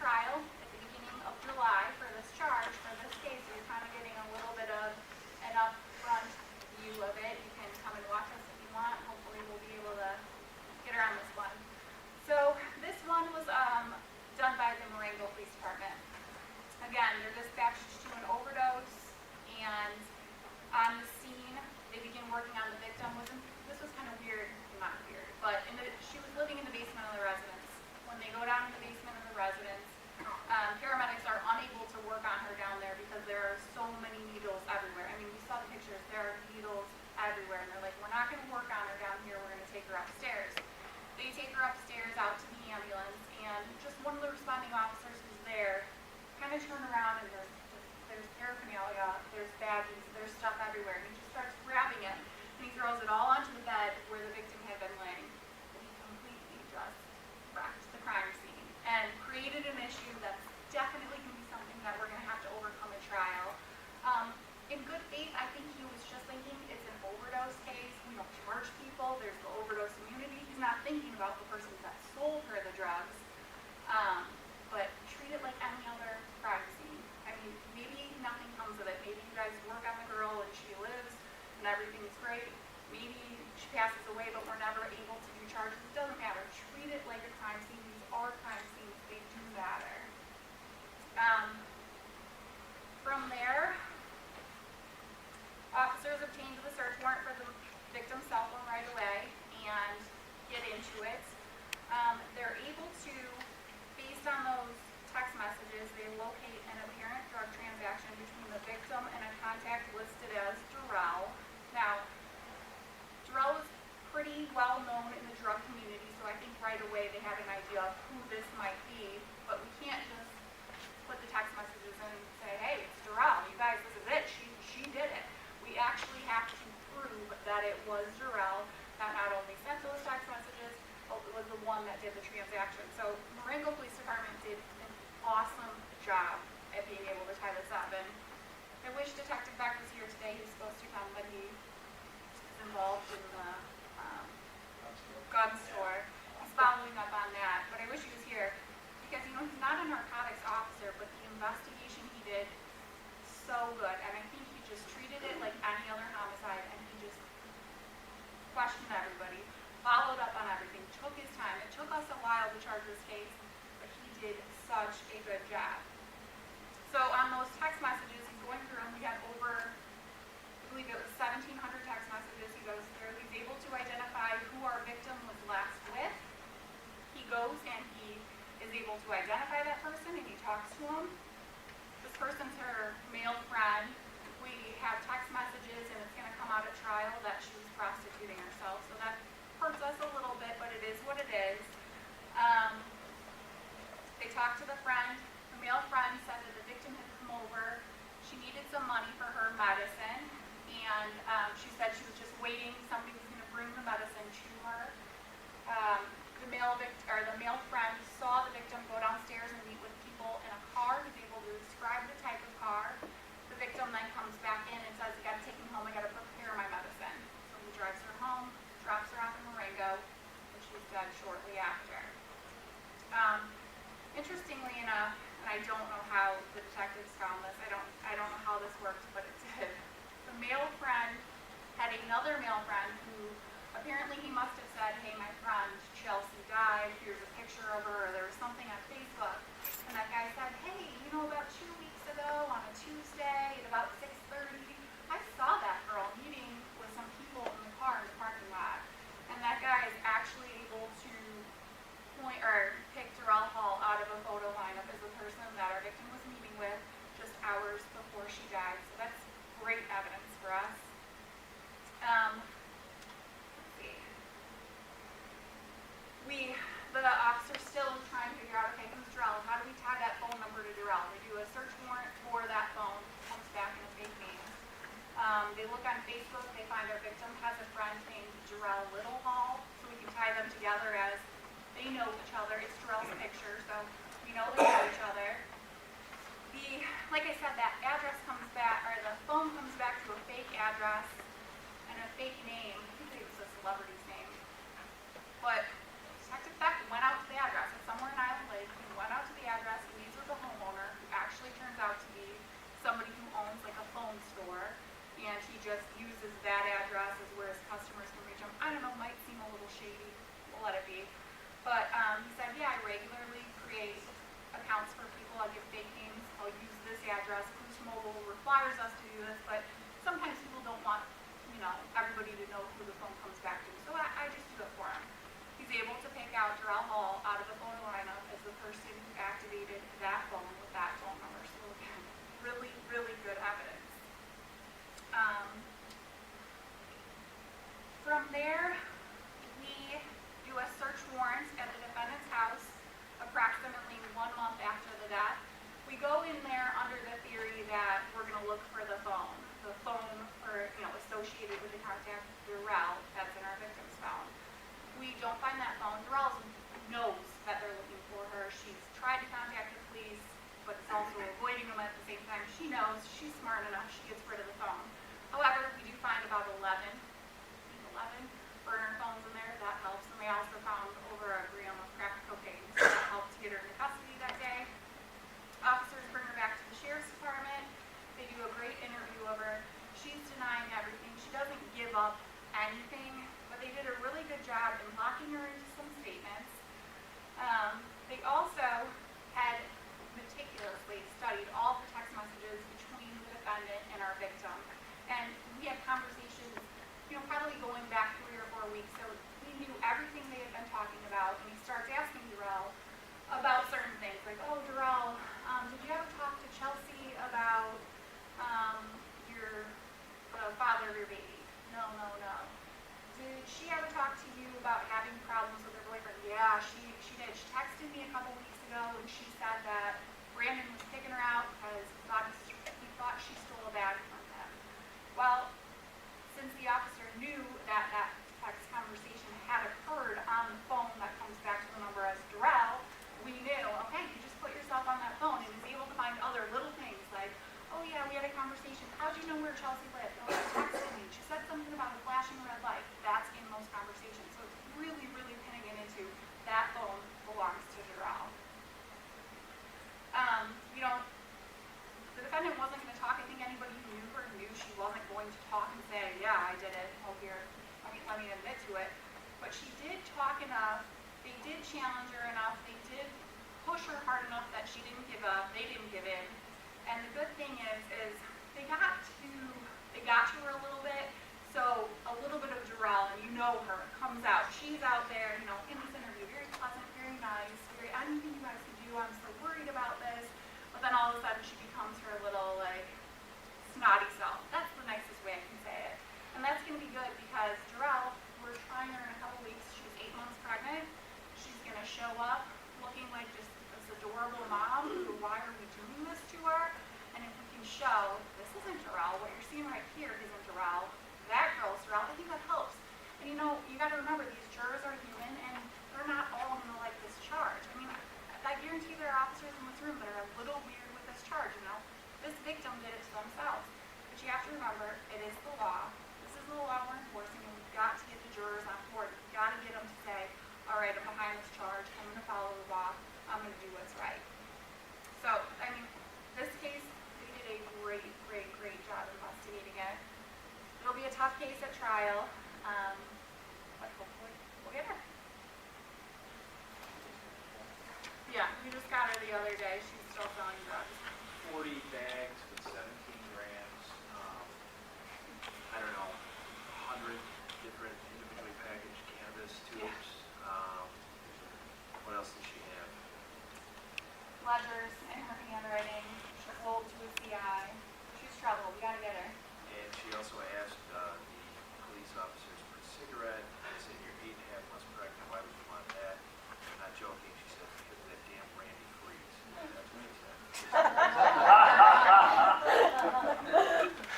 trial at the beginning of July for this charge, for this case, so you're kind of getting a little bit of an upfront view of it. You can come and watch us if you want. Hopefully we'll be able to get around this one. So this one was done by the Marengo Police Department. Again, they're dispatched to an overdose, and on the scene, they begin working on the victim. This was kind of weird, not weird, but she was living in the basement of the residence. When they go down in the basement of the residence, paramedics are unable to work on her down there because there are so many needles everywhere. I mean, you saw the pictures. There are needles everywhere, and they're like, we're not going to work on her down here. We're going to take her upstairs. They take her upstairs out to the ambulance, and just one of the responding officers who's there kind of turn around, and there's paraphernalia, there's badges, there's stuff everywhere, and he just starts grabbing it, and he throws it all onto the bed where the victim had been laying. And he completely just wrecked the crime scene and created an issue that's definitely going to be something that we're going to have to overcome at trial. In good faith, I think he was just thinking it's an overdose case. We don't charge people. There's the overdose immunity. He's not thinking about the person that sold her the drugs, but treat it like any other crime scene. I mean, maybe nothing comes of it. Maybe you guys work on the girl and she lives and everything's great. Maybe she passes away, but we're never able to do charges. It doesn't matter. Treat it like a crime scene. These are crime scenes. They do matter. From there, officers obtained the search warrant for the victim's cell phone right away and get into it. They're able to, based on those text messages, they locate an apparent drug transaction between the victim and a contact listed as Darrell. Now, Darrell was pretty well known in the drug community, so I think right away they have an idea of who this might be, but we can't just put the text messages in and say, hey, it's Darrell, you guys, this is it, she did it. We actually have to prove that it was Darrell that not only sent those text messages, but was the one that did the transaction. So Marengo Police Department did an awesome job at being able to tie this up. And I wish Detective Beck was here today. He was supposed to come, but he is involved in the gun store. He's following up on that. But I wish he was here because, you know, he's not a narcotics officer, but the investigation he did so good. And I think he just treated it like any other homicide, and he just questioned everybody, followed up on everything, took his time. It took us a while to charge this case, but he did such a good job. So on those text messages, he's going through them. We had over, I believe it was 1,700 text messages he goes through. He's able to identify who our victim was last with. He goes and he is able to identify that person, and he talks to him. This person's her male friend. We have text messages, and it's going to come out at trial that she was prostituting herself. So that hurts us a little bit, but it is what it is. They talked to the friend. The male friend said that the victim had come over. She needed some money for her medicine, and she said she was just waiting. Somebody was going to bring the medicine to her. The male friend saw the victim go downstairs and meet with people in a car. He's able to describe the type of car. The victim then comes back in and says, I got to take him home. I got to prepare my medicine. So he drives her home, drops her off in Marengo, and she's dead shortly after. Interestingly enough, and I don't know how the detectives found this, I don't know how this worked, but it did. The male friend had another male friend who apparently he must have said, hey, my friend Chelsea died, here's a picture of her, or there was something on Facebook. And that guy said, hey, you know, about 2 weeks ago on a Tuesday at about 6:30, I saw that girl meeting with some people in the car in the parking lot. And that guy is actually able to pick Darrell Hall out of a photo lineup as the person that our victim was meeting with just hours before she died. So that's great evidence for us. Let's see. The officer still is trying to figure out, okay, who's Darrell? How do we tie that phone number to Darrell? We do a search warrant for that phone. It comes back in a fake name. They look on Facebook. They find our victim has a friend named Darrell Littlehall, so we can tie them together as they know each other. It's Darrell's picture, so we know they know each other. Like I said, that address comes back, or the phone comes back to a fake address and a fake name. I think it was a celebrity's name. But Detective Beck went out to the address. It's somewhere in Island Lake. He went out to the address, meets with the homeowner, who actually turns out to be somebody who owns like a phone store, and he just uses that address as where his customers can reach him. I don't know, might seem a little shady. We'll let it be. But he said, yeah, I regularly create accounts for people. I'll give fake names. I'll use this address. Boost Mobile requires us to do this, but sometimes people don't want, everybody to know who the phone comes back to. So I just do it for him. He's able to pick out Darrell Hall out of the phone lineup as the person who activated that phone with that phone number. So again, really, really good evidence. From there, we do a search warrant at the defendant's house approximately 1 month after the death. We go in there under the theory that we're going to look for the phone for, associated with the contact Darrell that's in our victim's phone. We don't find that phone. Darrell knows that they're looking for her. She's tried to contact the police, but is also avoiding them at the same time. She knows. She's smart enough. She gets rid of the phone. However, we do find about 11 burner phones in there. That helps. And we also found over a gram of crack cocaine. So that helped to get her into custody that day. Officers bring her back to the sheriff's department. They do a great interview of her. She's denying everything. She doesn't give up anything, but they did a really good job in locking her into some statements. They also had meticulously studied all the text messages between the defendant and our victim. And we had conversations, probably going back 3 or 4 weeks, so we knew everything they had been talking about, and he starts asking Darrell about certain things, like, oh, Darrell, did you ever talk to Chelsea about the father of your baby? No. Did she ever talk to you about having problems with her boyfriend? Yeah, she did. She texted me a couple weeks ago, and she said that Brandon was kicking her out because he thought she stole a bag from him. Well, since the officer knew that text conversation had occurred on the phone that comes back to the number as Darrell, we knew, okay, you just put yourself on that phone, and was able to find other little things like, oh yeah, we had a conversation. How'd you know where Chelsea lived? Oh, she texted me. She said something about a flashing red light. That's in most conversations. So it's really, really pinning it into that phone belongs to Darrell. The defendant wasn't going to talk. I think anybody who knew her knew she wasn't going to talk and say, yeah, I did it. Oh, here, let me admit to it. But she did talk enough. They did challenge her enough. They did push her hard enough that she didn't give up. They didn't give in. And the good thing is they got to her a little bit. So a little bit of Darrell, and her, comes out. She's out there, in this interview, very pleasant, very nice, anything you guys can do. I'm so worried about this. But then all of a sudden she becomes her little snotty self. That's the nicest way I can say it. And that's going to be good because Darrell, we're trying her in a couple weeks. She's 8 months pregnant. She's going to show up looking like just this adorable mom. Why are we doing this to her? And if we can show this isn't Darrell, what you're seeing right here isn't Darrell, that girl's Darrell, I think that helps. And you got to remember, these jurors are human, and they're not all going to like this charge. I mean, I guarantee there are officers in this room that are a little weird with this charge, This victim did it to themselves. But you have to remember, it is the law. This is the law we're enforcing, and we've got to get the jurors on board. We've got to get them to say, all right, I'm behind this charge. I'm going to follow the law. I'm going to do what's right. So, this case, they did a great, great, great job investigating it. It'll be a tough case at trial, but hopefully we'll get her. Yeah, we just got her the other day. She's still selling drugs. 40 bags with 17 grams. 100 different individually packaged cannabis tubes. Yeah. What else did she have? Ledgers in her handwriting. She's old to a CI. She's trouble. We gotta get her. And she also asked the police officers for cigarettes.